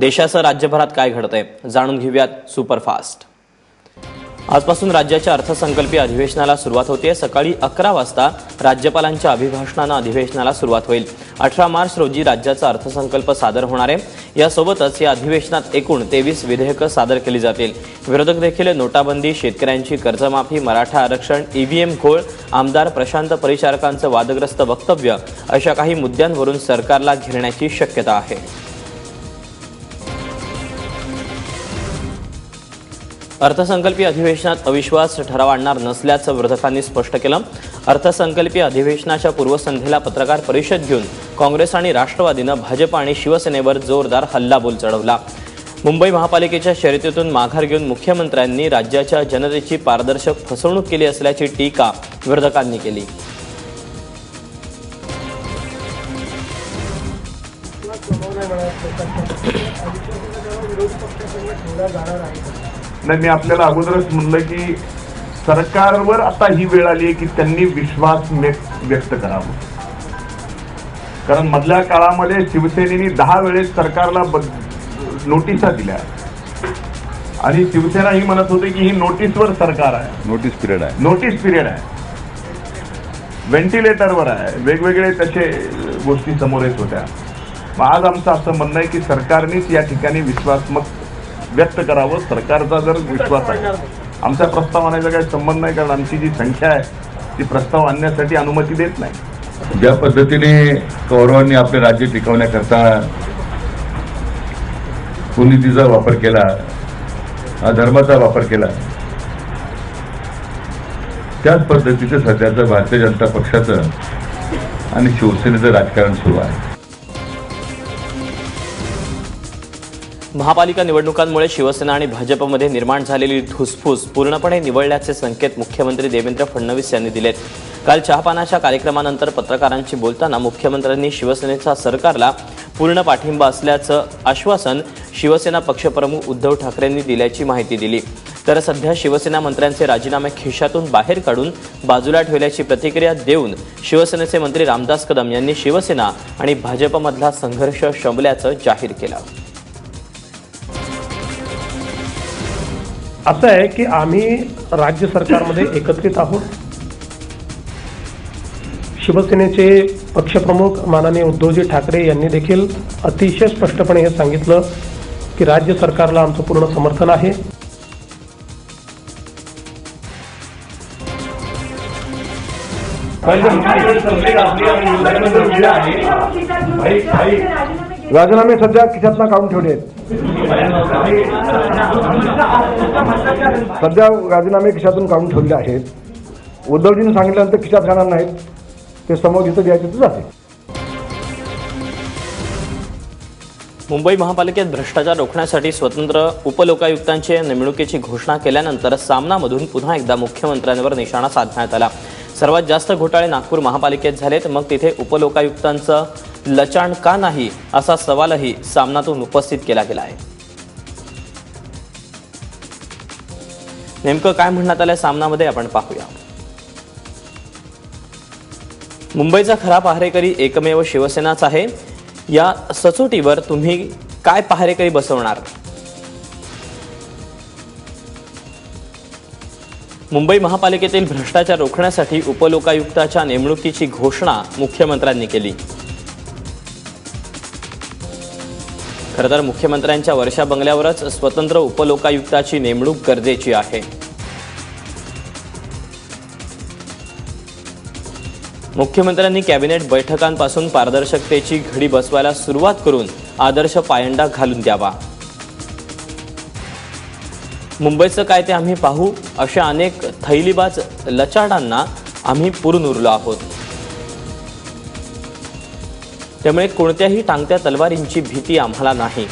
देशासह राज्यभरात काय घडतंय जाणून घेऊयात सुपरफास्ट। आजपासून राज्याच्या अर्थसंकल्पीय अधिवेशनाला सुरुवात होते। सकाळी 11 वाजता राज्यपालांच्या अभिभाषणाने अधिवेशनाला सुरुवात होईल। 18 मार्च रोजी राज्याचा अर्थसंकल्प सादर होणार आहे। यासोबतच या अधिवेशनात एकूण 23 विधेयकं सादर केली जातील। विरोधक देखील नोटाबंदी, शेतकऱ्यांची कर्जमाफी, मराठा आरक्षण, ईव्हीएम घोळ, आमदार प्रशांत परिचारकांचं वादग्रस्त वक्तव्य अशा काही मुद्द्यांवरून सरकारला घेरण्याची शक्यता आहे। अर्थसंकल्पीय अधिवेशनात अविश्वास ठराव आणणार नसल्याचं विरोधकांनी स्पष्ट केलं। अर्थसंकल्पीय अधिवेशनाच्या पूर्वसंध्येला पत्रकार परिषद घेऊन काँग्रेस आणि राष्ट्रवादीनं भाजप आणि शिवसेनेवर जोरदार हल्लाबोल चढवला। मुंबई महापालिकेच्या शर्यतीतून माघार घेऊन मुख्यमंत्र्यांनी राज्याच्या जनतेची पारदर्शक फसवणूक केली असल्याची टीका विरोधकांनी केली। नाही, मी आपल्याला अगोदरच म्हणलं की सरकारवर आता ही वेळ आली आहे की त्यांनी विश्वास व्यक्त करावा। कारण मधल्या काळामध्ये शिवसेनेने 10 वेळेस सरकारला नोटिसा दिल्या आणि शिवसेना ही म्हणत होती की ही नोटीसवर सरकार आहे, नोटीस पिरियड आहे, व्हेंटिलेटरवर आहे, वेगवेगळे तसे गोष्टी समोर येत होत्या। आज आमचं असं म्हणणं आहे की सरकारनेच या ठिकाणी विश्वासात्मक व्यक्त करावं। सरकारचा जर विश्वास आहे, आमचा प्रस्ताव आणायचा काही संबंध नाही, कारण आमची जी संख्या आहे ती प्रस्ताव आणण्यासाठी अनुमती देत नाही। ज्या पद्धतीने कौरवांनी आपले राज्य टिकवण्याकरता कुनीतीचा वापर केला, अधर्माचा वापर केला, त्याच पद्धतीचं सध्याचं भारतीय जनता पक्षाचं आणि शिवसेनेचं राजकारण सुरू आहे। महापालिका निवडणुकांमुळे शिवसेना आणि भाजपमध्ये निर्माण झालेली धुसफूस पूर्णपणे निवळल्याचे संकेत मुख्यमंत्री देवेंद्र फडणवीस यांनी दिलेत। काल चहापानाच्या कार्यक्रमानंतर पत्रकारांशी बोलताना मुख्यमंत्र्यांनी शिवसेनेचा सरकारला पूर्ण पाठिंबा असल्याचं आश्वासन शिवसेना पक्षप्रमुख उद्धव ठाकरेंनी दिल्याची माहिती दिली। तर सध्या शिवसेना मंत्र्यांचे राजीनामे खिशातून बाहेर काढून बाजूला ठेवल्याची प्रतिक्रिया देऊन शिवसेनेचे मंत्री रामदास कदम यांनी शिवसेना आणि भाजपमधला संघर्ष शमल्याचं जाहीर केलं। असं आहे की आम्ही राज्य सरकारमध्ये एकत्रित आहोत। शिवसेनेचे पक्षप्रमुख माननीय उद्धवजी ठाकरे यांनी देखील अतिशय स्पष्टपणे हे सांगितलं की राज्य सरकारला आमचं पूर्ण समर्थन आहे। राजीनामे सध्या खिशातनं काढून ठेवले आहेत। सध्या राजीनामे खिशातून काढून ठेवले आहेत। उद्धवजींनी सांगितल्यानंतर खिशात घालणार नाहीत, ते समोर जिथं द्यायचे तिथं जाते। मुंबई महापालिकेत भ्रष्टाचार रोखण्यासाठी स्वतंत्र उपलोकायुक्तांच्या नेमणुकीची घोषणा केल्यानंतर सामनामधून पुन्हा एकदा मुख्यमंत्र्यांवर निशाणा साधण्यात आला। सर्वात जास्त घोटाळे नागपूर महापालिकेत झालेत, मग तिथे उपलोकायुक्तांचं लचाण का नाही असा सवालही सामनातून उपस्थित केला गेला आहे। नेमकं काय म्हणण्यात आलंय सामनामध्ये आपण पाहूया। मुंबईचा खरा पहारेकरी एकमेव शिवसेनाच आहे। या सचोटीवर तुम्ही काय पहारेकरी बसवणार? मुंबई महापालिकेतील भ्रष्टाचार रोखण्यासाठी उपलोकायुक्ताच्या नेमणुकीची घोषणा मुख्यमंत्र्यांनी केली। खरं तर मुख्यमंत्र्यांच्या वर्षा बंगल्यावरच स्वतंत्र उपलोकायुक्ताची नेमणूक गरजेची आहे। मुख्यमंत्र्यांनी कॅबिनेट बैठकांपासून पारदर्शकतेची घडी बसवायला सुरुवात करून आदर्श पायंडा घालून द्यावा। मुंबईचं काय ते आम्ही पाहू अशा अनेक थैलीबाज लचाडांना आम्ही पुरून उरलो आहोत। त्यामुळे कोणत्याही टांगत्या तलवारींची भीती आम्हाला नाही।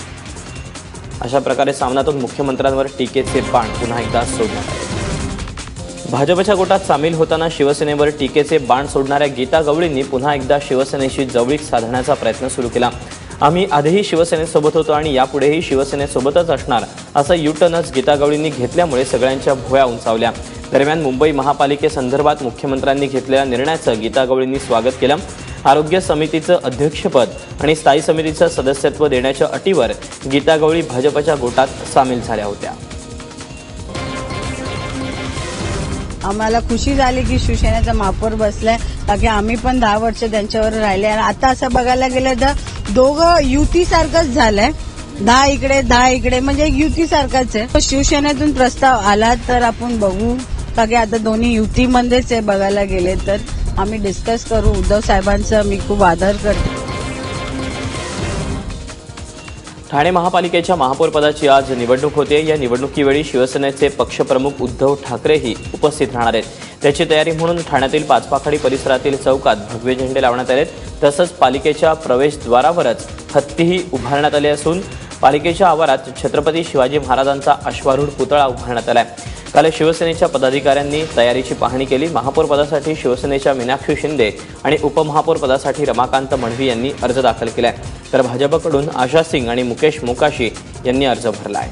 अशा प्रकारे सामनातून मुख्यमंत्र्यांवर टीकेचे बाण पुन्हा एकदा सोडण्यात आले। भाजपच्या गोटात सामील होताना शिवसेनेवर टीकेचे बाण सोडणाऱ्या गीता गवळींनी पुन्हा एकदा शिवसेनेशी जवळीक साधण्याचा प्रयत्न सुरू केला। आम्ही आधीही शिवसेनेसोबत होतो आणि यापुढेही शिवसेनेसोबतच असणार असं युटर्नच गीता गवळींनी घेतल्यामुळे सगळ्यांच्या भुवया उंचावल्या। दरम्यान मुंबई महापालिकेसंदर्भात मुख्यमंत्र्यांनी घेतलेल्या निर्णयाचं गीता गवळींनी स्वागत केलं। आरोग्य समितीचं अध्यक्षपद आणि स्थायी समितीचं सदस्यत्व देण्याच्या अटीवर गीता गवळी भाजपच्या गोटात सामील झाल्या होत्या. आम्हाला खुशी झाली की शिवसेनेचा महापौर बसलाय, कारण की आम्ही पण 10 वर्ष त्यांच्यावर राहिले. आणि आता असं बघायला गेलं तर दोघं युतीसारखंच झालंय, 10 इकडे 10 इकडे, म्हणजे एक युतीसारखाच आहे. शिवसेनेतून प्रस्ताव आला तर आपण बघू, कारण की आता दोन्ही युतीमध्येच आहे. बघायला गेले तर आम्ही डिस्कस करू. उद्धव साहेबांचा मी खूप आदर करते. ठाणे महापालिकेच्या महापौरपदाची आज निवडणूक होते. या निवडणुकीवेळी शिवसेनेचे पक्षप्रमुख उद्धव ठाकरेही उपस्थित राहणार आहेत. त्याची तयारी म्हणून ठाण्यातील पाचपाखडी परिसरातील चौकात भगवे झेंडे लावण्यात आलेत. तसंच पालिकेच्या प्रवेशद्वारावरच हत्तीही उभारण्यात आले असून पालिकेच्या आवारात छत्रपती शिवाजी महाराजांचा अश्वारूढ पुतळा उभारण्यात आलाय. काल शिवसेनेच्या पदाधिकाऱ्यांनी तयारीची पाहणी केली. महापौरपदासाठी शिवसेनेच्या मीनाक्षी शिंदे आणि उपमहापौरपदासाठी रमाकांत मढवी यांनी अर्ज दाखल केलाय, तर भाजपकडून आशा सिंग आणि मुकेश मोकाशी यांनी अर्ज भरला आहे.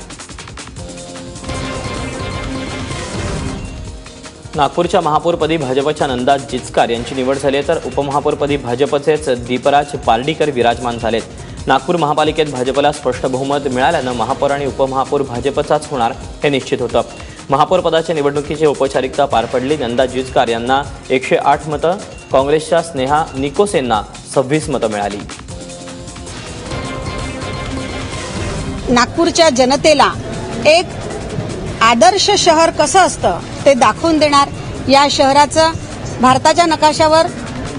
नागपूरच्या महापौरपदी भाजपच्या नंदा जिचकार यांची निवड झाली आहे, तर उपमहापौरपदी भाजपचेच दीपराज पार्डीकर विराजमान झालेत. नागपूर महापालिकेत भाजपला स्पष्ट बहुमत मिळाल्यानं महापौर आणि उपमहापौर भाजपचाच होणार हे निश्चित होतं. महापौर पदाच्या निवडणुकीची औपचारिकता पार पडली. नंदा जिचकार यांना 108 मतं, काँग्रेसच्या स्नेहा निकोसेंना 26 मतं मिळाली. नागपूरच्या जनतेला एक आदर्श शहर कसं असतं ते दाखवून देणार, या शहराचं भारताच्या नकाशावर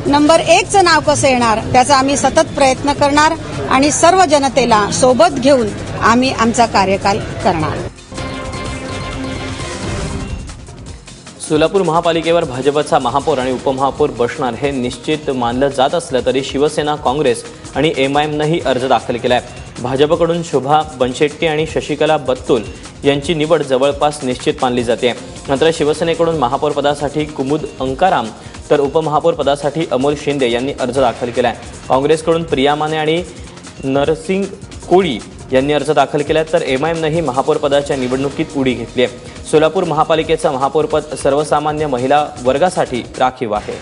नंबर 1चं नाव कसं येणार त्याचा आम्ही सतत प्रयत्न करणार आणि सर्व जनतेला सोबत घेऊन आम्ही आमचा कार्यकाल करणार. सोलापूर महापालिकेवर भाजपचा महापौर आणि उपमहापौर बसणार हे निश्चित मानलं जात असलं तरी शिवसेना, काँग्रेस आणि एमआयएमनंही अर्ज दाखल केलाय. भाजपकडून शोभा बनशेट्टी आणि शशिकला बत्तुल यांची निवड जवळपास निश्चित मानली जाते. मात्र शिवसेनेकडून महापौरपदासाठी कुमुद अंकाराम तर उपमहापौरपदासाठी अमोल शिंदे यांनी अर्ज दाखल केलाय. काँग्रेसकडून प्रिया माने आणि नरसिंग कोळी यांनी अर्ज दाखल केला, तर एमआयएमनंही महापौरपदाच्या निवडणुकीत उडी घेतली आहे. सोलापूर महापालिकेचं महापौरपद सर्वसामान्य महिला वर्गासाठी राखीव आहे.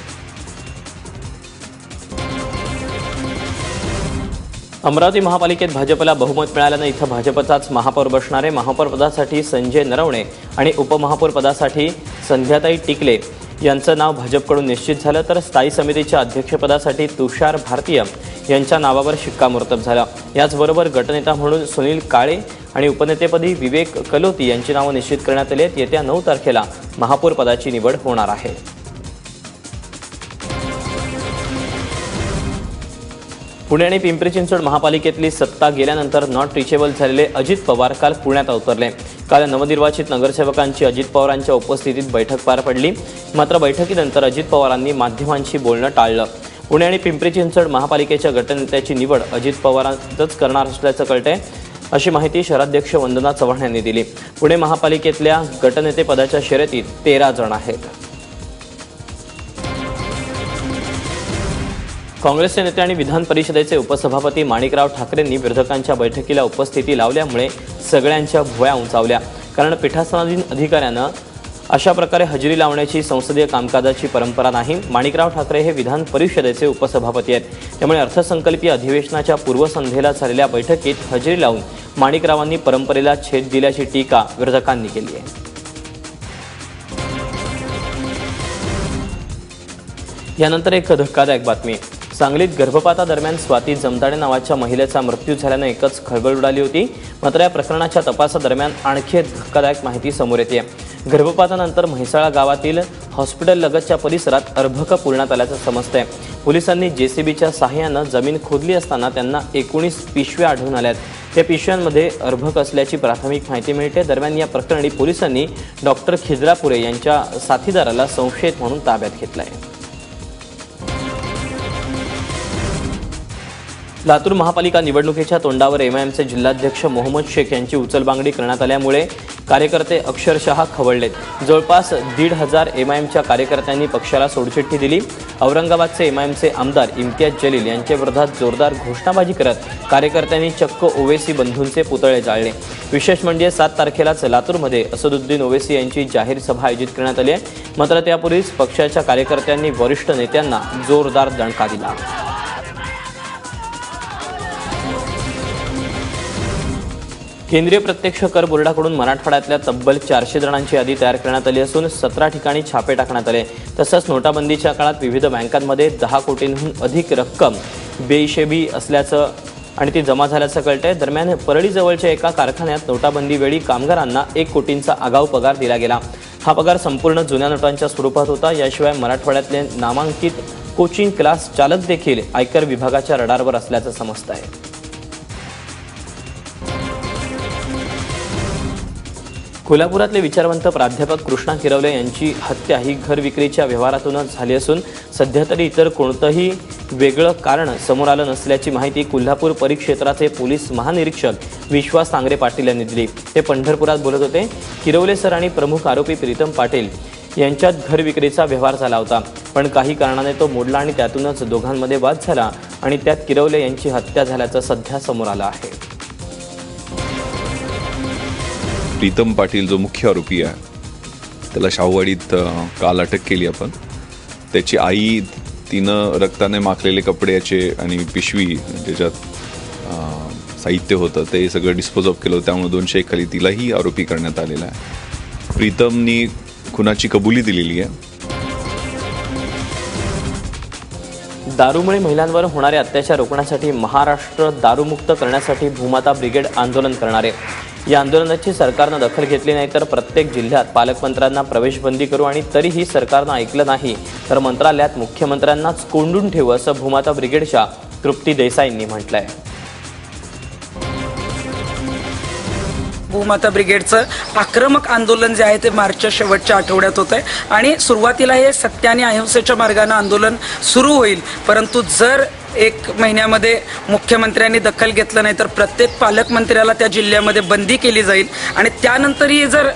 अमरावती महापालिकेत भाजपला बहुमत मिळाल्यानं इथं भाजपचाच महापौर बसणार आहे. महापौरपदासाठी संजय नरवणे आणि उपमहापौरपदासाठी संध्याताई टिकले यांचं नाव भाजपकडून निश्चित झालं, तर स्थायी समितीच्या अध्यक्षपदासाठी तुषार भारतीय यांच्या नावावर शिक्कामोर्तब झालं. याचबरोबर गटनेता म्हणून सुनील काळे आणि उपनेतेपदी विवेक कलोती यांची नावं निश्चित करण्यात आली आहेत. येत्या 9 तारखेला महापौरपदाची निवड होणार आहे. पुणे आणि पिंपरी चिंचवड महापालिकेतली सत्ता गेल्यानंतर नॉट रिचेबल झालेले अजित पवार काल पुण्यात अवतरले. काल नवनिर्वाचित नगरसेवकांची अजित पवारांच्या उपस्थितीत बैठक पार पडली. मात्र बैठकीनंतर अजित पवारांनी माध्यमांशी बोलणं टाळलं. पुणे आणि पिंपरी चिंचवड महापालिकेच्या गटनेत्याची निवड अजित पवारांच करणार असल्याचं कळतंय, अशी माहिती शहराध्यक्ष वंदना चव्हाण यांनी दिली. पुणे महापालिकेतल्या गटनेतेपदाच्या शर्यतीत 13 जण आहेत. काँग्रेसचे नेते आणि विधान परिषदेचे उपसभापती माणिकराव ठाकरेंनी विरोधकांच्या बैठकीला उपस्थिती लावल्यामुळे सगळ्यांच्या भुवया उंचावल्या. कारण पीठासनाधीन अधिकाऱ्यांना अशा प्रकारे हजेरी लावण्याची संसदीय कामकाजाची परंपरा नाही. माणिकराव ठाकरे हे विधान परिषदेचे उपसभापती आहेत, त्यामुळे अर्थसंकल्पीय अधिवेशनाच्या पूर्वसंध्येला झालेल्या बैठकीत हजेरी लावून माणिकरावांनी परंपरेला छेद दिल्याची टीका विरोधकांनी केली आहे. यानंतर एक धक्कादायक बातमी. सांगलीत गर्भपातादरम्यान स्वाती जमदाडे नावाच्या महिलेचा मृत्यू झाल्यानं एकच खळबळ उडाली होती. मात्र या प्रकरणाच्या तपासादरम्यान आणखी एक धक्कादायक माहिती समोर येते. गर्भपातानंतर म्हैसाळा गावातील हॉस्पिटल लगतच्या परिसरात अर्भक पुरण्यात आल्याचं समजतंय. पोलिसांनी जेसीबीच्या सहाय्यानं जमीन खोदली असताना त्यांना 19 पिशव्या आढळून आल्यात. त्या पिशव्यांमध्ये अर्भक असल्याची प्राथमिक माहिती मिळते. दरम्यान या प्रकरणी पोलिसांनी डॉक्टर खिद्रापुरे यांच्या साथीदाराला संशयित म्हणून ताब्यात घेतलं आहे. लातूर महापालिका निवडणुकीच्या तोंडावर एमआयएमचे जिल्हाध्यक्ष मोहम्मद शेख यांची उचलबांगडी करण्यात आल्यामुळे कार्यकर्ते अक्षरशः खवळलेत. जवळपास 1,500 एमआयएमच्या कार्यकर्त्यांनी पक्षाला सोडचिठ्ठी दिली. औरंगाबादचे एमआयएमचे आमदार इम्तियाज जलील यांच्या विरोधात जोरदार घोषणाबाजी करत कार्यकर्त्यांनी चक्क ओवेसी बंधूंचे पुतळे जाळले. विशेष म्हणजे 7 तारखेलाच लातूरमध्ये असदुद्दीन ओवेसी यांची जाहीर सभा आयोजित करण्यात आली आहे. मात्र त्यापूर्वीच पक्षाच्या कार्यकर्त्यांनी वरिष्ठ नेत्यांना जोरदार दणका दिला. केंद्रीय प्रत्यक्ष कर बोर्डाकडून मराठवाड्यातल्या तब्बल 400 जणांची यादी तयार करण्यात आली असून 17 ठिकाणी छापे टाकण्यात आले. तसंच नोटाबंदीच्या काळात विविध बँकांमध्ये 10 कोटींहून अधिक रक्कम बेहिशेबी असल्याचं आणि ती जमा झाल्याचं कळतंय. दरम्यान परळीजवळच्या एका कारखान्यात नोटाबंदीवेळी कामगारांना 1 कोटींचा आगाऊ पगार दिला गेला. हा पगार संपूर्ण जुन्या नोटांच्या स्वरूपात होता. याशिवाय मराठवाड्यातले नामांकित कोचिंग क्लास चालक देखील आयकर विभागाच्या रडारवर असल्याचं समजतं आहे. कोल्हापुरातले विचारवंत प्राध्यापक कृष्णा किरवले यांची हत्या ही घर विक्रीच्या व्यवहारातूनच झाली असून सध्या तरी इतर कोणतंही वेगळं कारण समोर आलं नसल्याची माहिती कोल्हापूर परिक्षेत्राचे पोलीस महानिरीक्षक विश्वास तांगरे पाटील यांनी दिली. ते पंढरपुरात बोलत होते. किरवले सर आणि प्रमुख आरोपी प्रीतम पाटील यांच्यात घर विक्रीचा व्यवहार झाला होता, पण काही कारणाने तो मोडला आणि त्यातूनच दोघांमध्ये वाद झाला आणि त्यात किरवले यांची हत्या झाल्याचं सध्या समोर आलं आहे. प्रीतम पाटील जो मुख्य आरोपी आहे त्याला शाहूवाडीत काल अटक केली आपण. त्याची आई तिनं रक्ताने माखलेले कपड्याचे आणि पिशवी ज्याच्यात साहित्य होतं ते सगळं डिस्पोज ऑफ केलं. त्यामुळे 200 खाली तिलाही आरोपी करण्यात आलेला आहे. प्रीतमनी खुनाची कबुली दिलेली आहे. दारूमुळे महिलांवर होणारे अत्याचार रोखण्यासाठी महाराष्ट्र दारूमुक्त करण्यासाठी भूमाता ब्रिगेड आंदोलन करणार आहे. या आंदोलनाची सरकारनं दखल घेतली नाही तर प्रत्येक जिल्ह्यात पालकमंत्र्यांना प्रवेशबंदी करू आणि तरीही सरकारनं ऐकलं नाही तर मंत्रालयात मुख्यमंत्र्यांनाच कोंडून ठेवू असं भूमाता ब्रिगेडच्या तृप्ती देसाईंनी म्हटलंय. भूमाता ब्रिगेडचं आक्रमक आंदोलन जे आहे ते मार्चच्या शेवटच्या आठवड्यात होत आहे आणि सुरुवातीला हे सत्य आणि अहिंसेच्या मार्गाने आंदोलन सुरू होईल. परंतु जर 1 महिन्यामध्ये मुख्यमंत्र्यांनी दखल घेतलं नाही तर प्रत्येक पालकमंत्र्याला त्या जिल्ह्यामध्ये बंदी केली जाईल आणि त्यानंतरही जर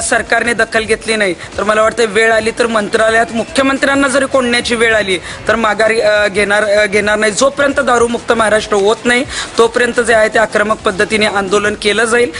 सरकारने दखल घेतली नाही तर मला वाटतं वेळ आली तर मंत्रालयात मुख्यमंत्र्यांना जरी कोंडण्याची वेळ आली तर माघार घेणार नाही. जोपर्यंत दारूमुक्त महाराष्ट्र होत नाही तोपर्यंत जे आहे ते आक्रमक पद्धतीने आंदोलन केलं जाईल.